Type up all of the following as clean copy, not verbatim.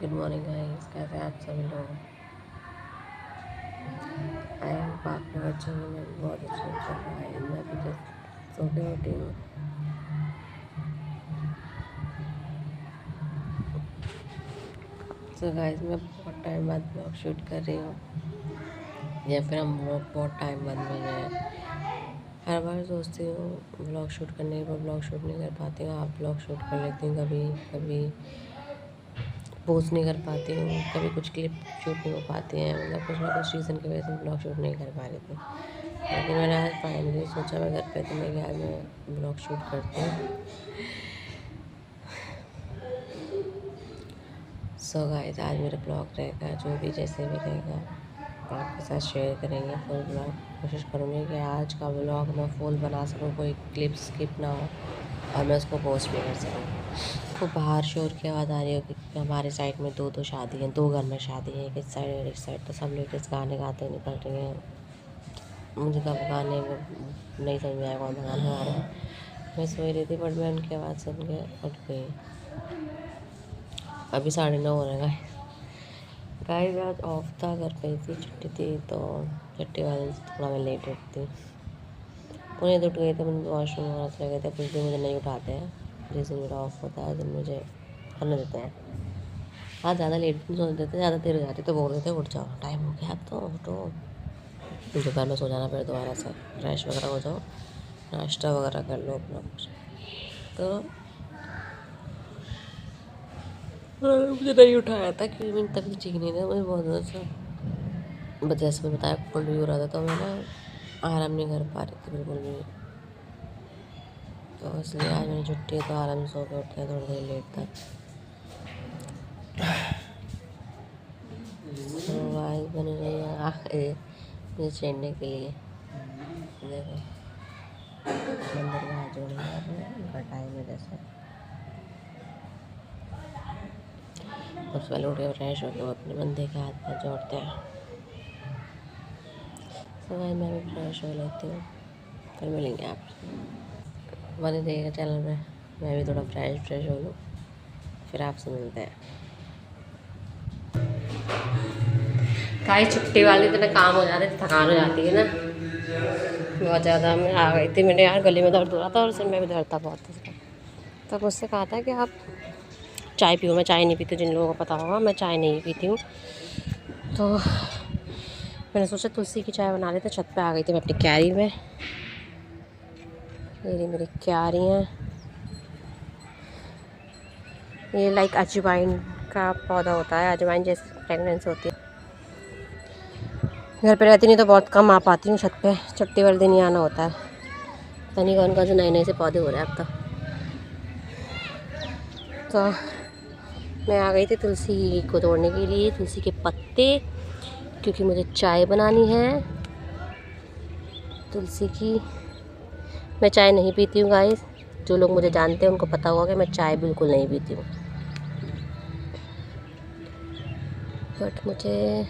Good morning guys, कैसे हैं आप सभी लोग। आई होप आप लोग अच्छे होंगे। मैं भी बहुत अच्छी हूँ। मैं भी जस्ट सो के उठी हूँ। सो गाइस, मैं बहुत टाइम बाद ब्लॉग शूट कर रही हूँ, या फिर हम लोग बहुत टाइम बाद मिल रहे हैं। हर बार सोचती हूँ ब्लॉग शूट करने पर ब्लॉग शूट नहीं कर पाती हूँ। आप ब्लॉग शूट कर लेती हूँ, कभी कभी पोस्ट नहीं कर पाती हूँ, कभी कुछ क्लिप शूट नहीं हो पाती हैं। मतलब कुछ ना कुछ रीज़न की वजह से ब्लॉग शूट नहीं कर पा रही थी। लेकिन मैंने आज फाइनली सोचा मैं घर पे तो मैं आज मैं ब्लॉग शूट करती हूँ। सो गाइस, आज मेरा ब्लॉग रहेगा, जो भी जैसे भी रहेगा आपके साथ शेयर करेंगे फुल ब्लॉग। कोशिश करूँगी कि आज का ब्लॉग मैं फुल बना सकूँ, कोई क्लिप स्किप ना हो और मैं उसको पोस्ट भी कर सकूँ। तो बाहर शोर की आवाज़ आ रही हो कि हमारे साइड में दो शादी हैं, दो घर में शादी है, एक इस साइड और इस साइड। तो सब लेडीज़ गाने गाते निकल रही हैं। मुझे कब गाने वो नहीं समझ में आया कौन सा गाना गा रहे हैं। मैं सोई रही थी बट मैं उनकी आवाज़ सुन के उठ गई। अभी 9:30 हो रहे हैं। गाइस आज ऑफ था, घर पे थी, छुट्टी थी, तो छुट्टी वाले दिन से थोड़ा मैं लेट उठती। उन्हें उठ गई थी, मुझे वॉशरूम वगैरह चले गए थे। कुछ दिन मुझे नहीं उठाते हैं, जिस दिन मेरा ऑफ होता है उस दिन मुझे करने देते हैं। हाँ, ज़्यादा लेट नहीं सोने देते, ज़्यादा देर हो जाती तो बोल देते उठ जाओ, टाइम हो गया तो उठो। दोपहर में सो जाना, फिर दोबारा से फ्रेश वगैरह हो जाओ, नाश्ता वगैरह कर लो अपना कुछ। तो मुझे नहीं उठाया था क्योंकि मेरी तबीयत ठीक नहीं था, मुझे बहुत ज़्यादा सा बस जैसे मैं बताया कोल्ड भी हो रहा था, तो मैं ना आराम नहीं कर पा रही थी बिल्कुल भी। तो इसलिए आज मेरी छुट्टी है, तो आराम से सो के उठ गया थोड़ी देर लेट तक। तो आज बन रही है मुझे छेड़ने के लिए। देखो मंदिर में हाथ जोड़ने जा रहे हैं, उनका टाइम है जैसे। सबसे पहले उठ के फ्रेश होकर वो अपने बंदे के हाथ पैर जोड़ते हैं। तो भाई मैं भी फ्रेश हो लेती हूँ, फिर मिलेंगे आपसे। बने रहिएगा चैनल में, मैं भी थोड़ा फ्रेश हो लूँ, फिर आपसे मिलते हैं। गाइस छुट्टी वाले दिन काम हो जाते, थकान हो जाती है ना बहुत ज़्यादा। मैं आ गई थी, मेरे यार गले में दर्द हो रहा था और सिर में भी दर्द था बहुत था। तो मुझसे कहा था कि आप चाय पियो। मैं चाय नहीं पीती, जिन लोगों को पता होगा मैं चाय नहीं पीती हूँ। तो मैंने सोचा तुलसी की चाय बना लेते। छत पे आ गई थी मैं अपनी क्यारी में। ये मेरी क्यारी हैं, ये लाइक अजवाइन का पौधा होता है, अजवाइन जैसे फ्रेगनेंस होती है। घर पे रहती नहीं तो बहुत कम आ पाती हूँ छत पे, छुट्टी वाले दिन ही आना होता है। पता नहीं कौन कौन से नए से पौधे हो रहे हैं अब तो मैं आ गई थी तुलसी को तोड़ने के लिए, तुलसी के पत्ते, क्योंकि मुझे चाय बनानी है तुलसी की। मैं चाय नहीं पीती हूँ गाइस, जो लोग मुझे जानते हैं उनको पता होगा कि मैं चाय बिल्कुल नहीं पीती हूँ। बट मुझे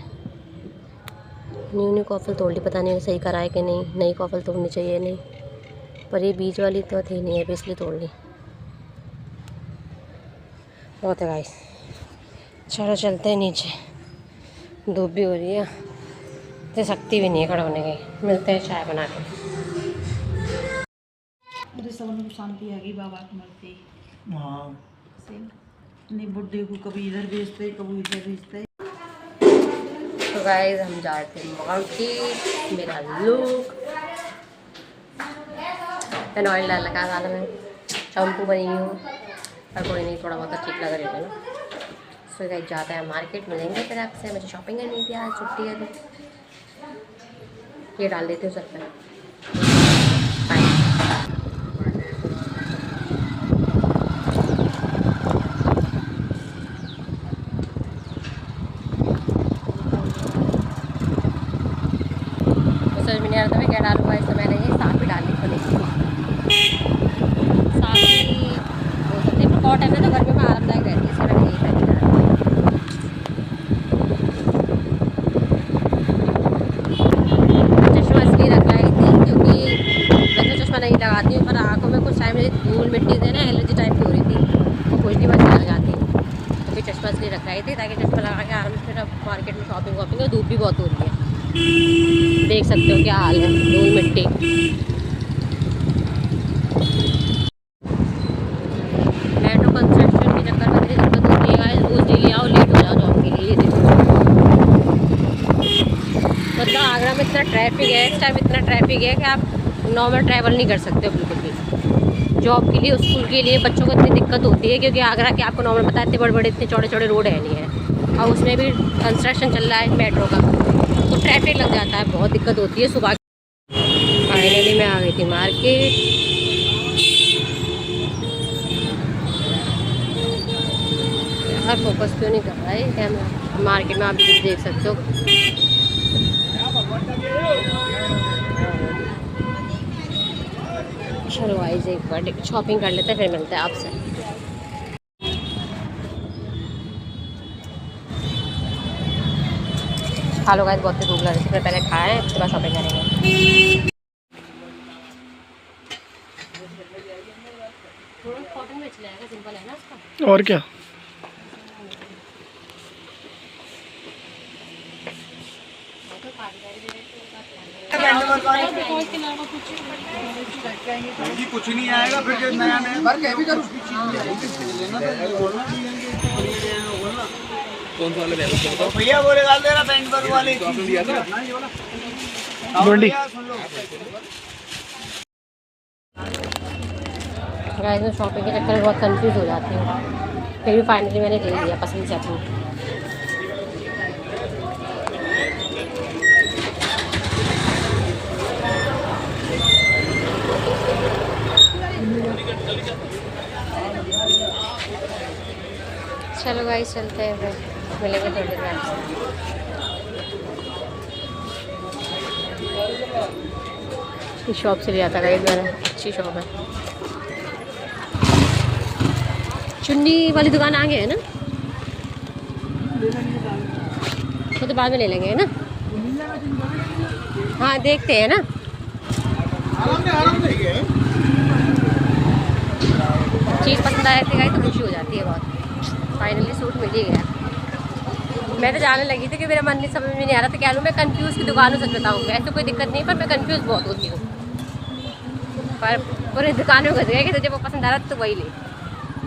न्यू कॉफ़ी तोड़ ली, पता नहीं सही करा है कि नहीं। नई कॉफ़ी तोड़नी चाहिए नहीं, पर ये बीज वाली तो थी नहीं, है इसलिए तोड़ ली। बहुत है गाइस, चलो चलते हैं नीचे, धूप भी हो रही है तो शक्ति भी नहीं है खड़ा होने की। मिलते हैं चाय बना के। शांति आ गई बाबा की मर्जी। हाँ नहीं बुड्ढे को कभी इधर भेजते कभी इधर भेजते। तो गाइस हम जा रहे थे मार्केट। मेरा लुक मैंने ऑयल डाल लगा दाल में, शैम्पू बनी हूँ, पर कोई नहीं, थोड़ा बहुत ठीक लग रहा है ना। सो गाइस जाते हैं मार्केट, मिलेंगे फिर आपसे। मुझे शॉपिंग करनी थी, आज छुट्टी है तो ये डाल देती हूँ सर पे। समझ में नहीं आ रहा था मैं क्या डालूँगा, इससे मैंने ये साग भी डाल ली थोड़ी साग भी बोल सकते हैं, कॉटन है तो गर्मी में आरामदायक रहती है, इससे मैंने यही पहनी है। चश्मा इसलिए रखवाई थी क्योंकि मैं तो चश्मा नहीं लगाती हूँ, पर आँखों में कुछ टाइम धूल मिट्टी से ना एलर्जी टाइप की हो रही थी, खुजली बस लग जाती, तो फिर चश्मा इसलिए लगाई थी ताकि चश्मा लगा के आराम से फिर अब मार्केट में शॉपिंग वॉपिंग, और धूप भी बहुत हो रही है, देख सकते हो क्या हाल है, धूल मिट्टी। मेट्रो कंस्ट्रक्शन के चक्कर में दिक्कत होती है, रोज डेली आओ लेट हो जाओ जॉब के लिए। मतलब आगरा में इतना ट्रैफिक है, इस टाइम इतना ट्रैफिक है कि आप नॉर्मल ट्रैवल नहीं कर सकते हो बिल्कुल भी। जॉब के लिए, स्कूल के लिए बच्चों को इतनी दिक्कत होती है, क्योंकि आगरा के आपको नॉर्मल पता है इतने बड़े बड़े इतने चौड़े चौड़े रोड है नहीं है, और उसमें भी कंस्ट्रक्शन चल रहा है मेट्रो का, तो ट्रैफिक लग जाता है, बहुत दिक्कत होती है सुबह। फाइनली मैं आ गई थी मार्केट। यार फोकस क्यों नहीं कर रहा है कैमरा, मार्केट में आप देख सकते हो। चलो गाइस एक बार शॉपिंग कर लेते हैं, फिर मिलते हैं आपसे। हेलो गाइस, बहुत भूख लग रही थी, पहले खाएं उसके बाद शॉपिंग करेंगे। सिंपल है ना उसका। और क्या कुछ नहीं आएगा फिर जो नया नया कौन सा वाले भैया बोले डाल दे रहा पैंट पर वाले गाइस मैं शॉपिंग के चक्कर में बहुत कंफ्यूज हो जाती हूँ, फिर भी फाइनली मैंने ले लिया पसंद से अपनी। चलो गाइस चलते हैं, फिर मिलेंगे थोड़ी देर में आपसे। इस शॉप से लिया था गाइस मैंने, अच्छी शॉप है। चुन्नी वाली दुकान आगे है ना, वो तो बाद में ले लेंगे है ना। हाँ देखते हैं ना, चीज़ पसंद आ जाती है तो खुशी हो जाती है बहुत। फाइनली सूट मिल ही गया। मैं तो जाने लगी थी कि मेरा मन नहीं, समझ में नहीं आ रहा था क्या लूँ। मैं कंफ्यूज की दुकान सच बताऊँ, ऐसे कोई दिक्कत नहीं, पर मैं कंफ्यूज बहुत होती हूँ। पर पूरी दुकान में घुस गया कि तुझे वो पसंद आ रहा तो वही ले,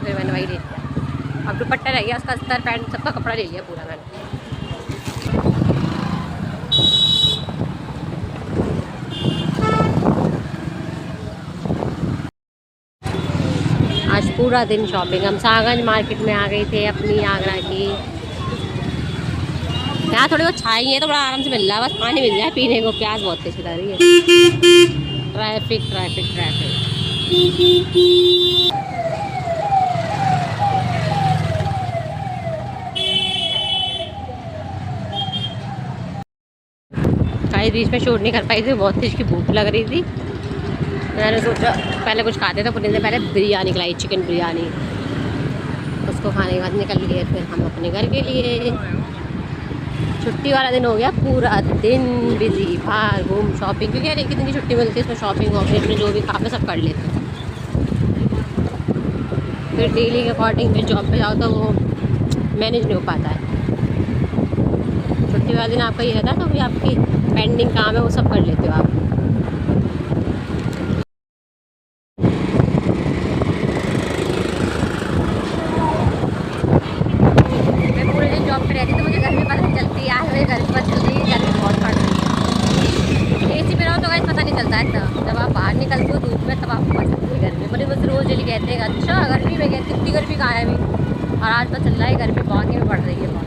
फिर मैंने वही ले लिया। अब दुपट्टा रह गया, उसका अस्तर पैंट सबका कपड़ा ले लिया पूरा मैंने। आज पूरा दिन शॉपिंग, हम सागंज मार्केट में आ गए थे अपनी आगरा की। यहाँ थोड़ी बहुत छाई है तो बड़ा आराम से मिल रहा है, बस पानी मिल जाए पीने को, प्यास बहुत तेज लग रही है। Traffic traffic traffic. कहीं बीच में शूट नहीं कर पाई थी, बहुत तेज की भूख लग रही थी। मैंने सोचा पहले कुछ खाते थे, कुछ दिन से पहले बिरयानी खिलाई, चिकन बिरयानी। उसको खाने के बाद निकल लिए फिर हम अपने घर के लिए। छुट्टी वाला दिन हो गया, पूरा दिन बिजी, बाहर घूम शॉपिंग, क्योंकि यार एक ही दिन की छुट्टी मिलती है, इसमें शॉपिंग वॉपिंग में जो भी काम है सब कर लेते हैं। फिर डेली के अकॉर्डिंग फिर जॉब पे जाओ तो वो मैनेज नहीं हो पाता है। छुट्टी वाला दिन आपका ये रहता है तो भी आपकी पेंडिंग काम है वो सब कर लेते हो आप। मैं पूरे दिन जॉब पे रहती तो मुझे गर्मी पता नहीं चलती, आज मुझे गर्मी पता चल रही है, गर्मी बहुत पड़ रही है। AC पे रहो तो गाइस पता नहीं चलता है तब, जब आप बाहर निकलते हो धूप में तब आपको पता चलती है गर्मी। पर मुझसे रोज़ डेली कहते हैं अच्छा गर्मी में कहते इतनी गर्मी कहाँ है अभी, और आज पता चल रहा है गर्मी बहुत ही पड़ रही है बहुत।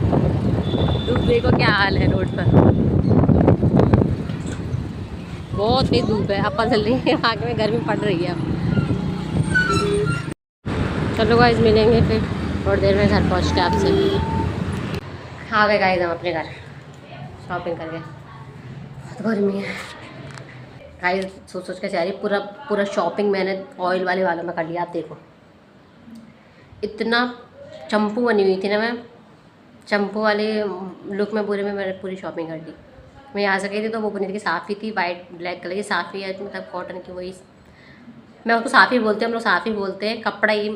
धूप देखो क्या हाल है रोड पर, बहुत तेज धूप है, अब पता चल रही है आगे में गर्मी पड़ रही है अब। चलो गाइस मिलेंगे फिर थोड़ी देर में घर पहुँच के आपसे। आ गए गाइस हम अपने घर शॉपिंग करके, बहुत गर्मी है गाइस, सोच सोच के चाह पूरा पूरा शॉपिंग मैंने ऑयल वालों में कर लिया। आप देखो इतना चंपू बनी हुई थी ना, मैं चंपू वाले लुक में पूरे में मैंने पूरी शॉपिंग कर दी। मैं यहाँ से गई थी तो वो बनी थी साफ़ी थी, वाइट ब्लैक कलर की साफ़ी है, मतलब कॉटन की, वही मैं उसको साफ़ी बोलते हैं, हम लोग साफ़ी बोलते हैं। कपड़ा ही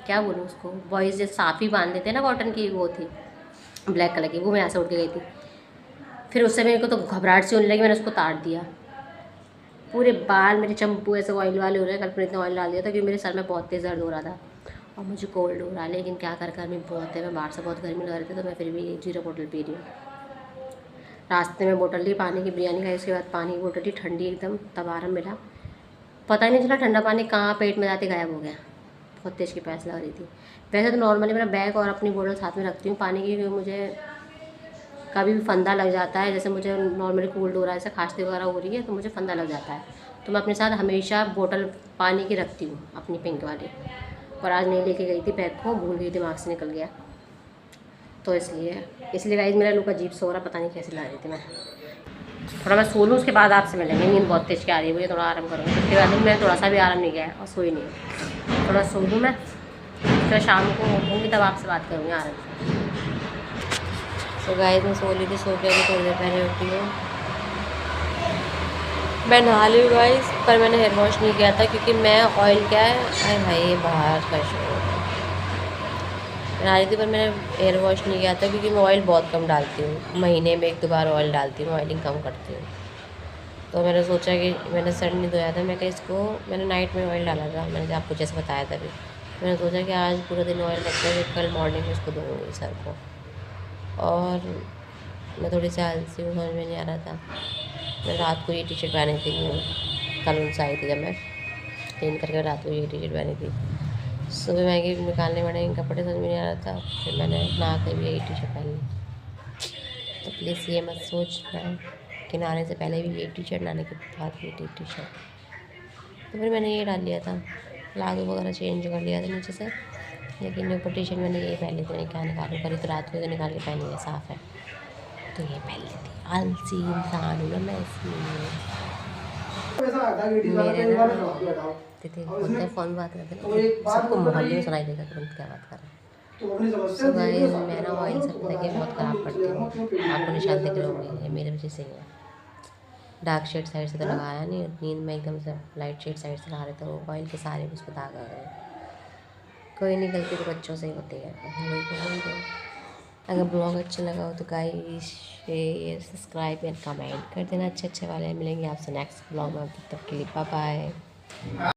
क्या बोलूँ उसको, बॉयज़ जैसे साफ़ी बांध देते हैं ना कॉटन की, वो थी ब्लैक कलर की, वो मैं यहाँ से उड़ के गई थी। फिर उससे मेरे को तो घबराहट से होने लगी, मैंने उसको तार दिया। पूरे बाल मेरे चंपू ऐसे ऑयल वाले हो रहे हैं। कल पर इतना ऑयल डाल दिया था क्योंकि मेरे सर में बहुत तेज़ दर्द हो रहा था और मुझे कोल्ड हो रहा है, लेकिन क्या कर गर्मी बहुत है। मैं बाहर से बहुत गर्मी लग रही थी तो मैं फिर भी 0 बोतल पी रही हूँ। रास्ते में बोतल ली पानी की, बिरयानी खाई, उसके बाद पानी की बोतल ली ठंडी एकदम, तब आराम मिला। पता ही नहीं चला ठंडा पानी कहाँ पेट में जाते गायब हो गया। बहुत तेज़ की प्यास लग रही थी। वैसे तो नॉर्मली मेरा बैग और अपनी बोतल साथ में रखती हूँ पानी की, क्योंकि मुझे कभी भी फंदा लग जाता है। जैसे मुझे नॉर्मली कोल्ड हो रहा है, जैसे खांसी वगैरह हो रही है तो मुझे फंदा लग जाता है, तो मैं अपने साथ हमेशा बोतल पानी की रखती हूँ, अपनी पिंक वाली। और आज नहीं लेके गई थी बैग को, भूल गई, दिमाग से निकल गया, तो इसलिए गाइस मेरा लुक अजीब सा हो रहा, पता नहीं कैसे ला रही थी मैं। थोड़ा मैं सो लूँ, उसके बाद आपसे मिलेंगे। नींद बहुत तेज़ की आ रही है मुझे, थोड़ा आराम करूँगी। उसके बाद मैं थोड़ा सा भी आराम नहीं किया और सोई नहीं, थोड़ा सो लूँ मैं, फिर शाम को उठूँगी तब आपसे बात करूँगी आराम से। तो गाइस मैं सो ली थी, सो के अभी थोड़ी देर पहले उठी हूँ। मैं नहा ली हूँ गाइस, पर मैंने हेयर वॉश नहीं किया था क्योंकि मैं ऑयल क्या है, अरे भाई बाहर का शोर, मैं नहा रही थी पर मैंने हेयर वॉश नहीं किया था क्योंकि मैं ऑयल बहुत कम डालती हूँ। महीने में 1-2 बार ऑयल डालती हूँ, ऑयलिंग कम करती हूँ। तो मैंने सोचा कि मैंने सर नहीं धोया था, मैं इसको मैंने नाइट में ऑयल डाला था, मैंने आपको जैसे बताया था अभी। मैंने सोचा कि आज पूरा दिन ऑयल रखते हैं, कल मॉर्निंग में इसको धोऊँगी सर को। और मैं थोड़ी सी आलसी हूँ, समझ में नहीं आ रहा था। मैं रात को ये टी शर्ट पहनी थी, कल उनसे आई थी जब मैं क्लीन करके, रात को ये टी शर्ट पहनी थी। सुबह मैगी निकालने वाले कपड़े समझ में नहीं आ रहा था, फिर मैंने नहा के भी यही टी शर्ट पहन ली। तो प्लीज़ ये मत सोचना कि नहाने से पहले भी ये टी शर्ट, नहाने के बाद भी टी शर्ट। तो फिर मैंने ये डाल लिया था, प्लाजो वगैरह चेंज कर लिया था नीचे से, लेकिन ऊपर टी शर्ट मैंने यही पहन ली थी। मैंने क्या निकालूँ, करी तो रात को तो निकाल के पहनी है, साफ़ है, तो ये पहन ली थी। आलसी इंसान हूँ ना मैं, इसलिए मेरे ना होते फ़ोन बात करते हैं, सबको मोहल्ले में सुनाई देगा कि क्या बात कर रहे हैं। सो गाइस मैं ना ऑयल सर पे लगे बहुत ख़राब करती हूँ, आपको निशान दिख रहे होंगे, ये मेरे वजह से ही है। डार्क शेड साइड से तो लगाया नहीं, नींद में एकदम से लाइट शेड साइड से लगा रहे थे, वो ऑयल के सारे उस पर दाग आ गए। कोई नहीं, गलती तो बच्चों से ही होती है, वही तो बोल रही हूँ। अगर ब्लॉग अच्छा लगा हो तो guys share, subscribe and comment कर देना अच्छे वाले। मिलेंगे आपसे नेक्स्ट ब्लॉग में, तब तक के लिए बाय बाय।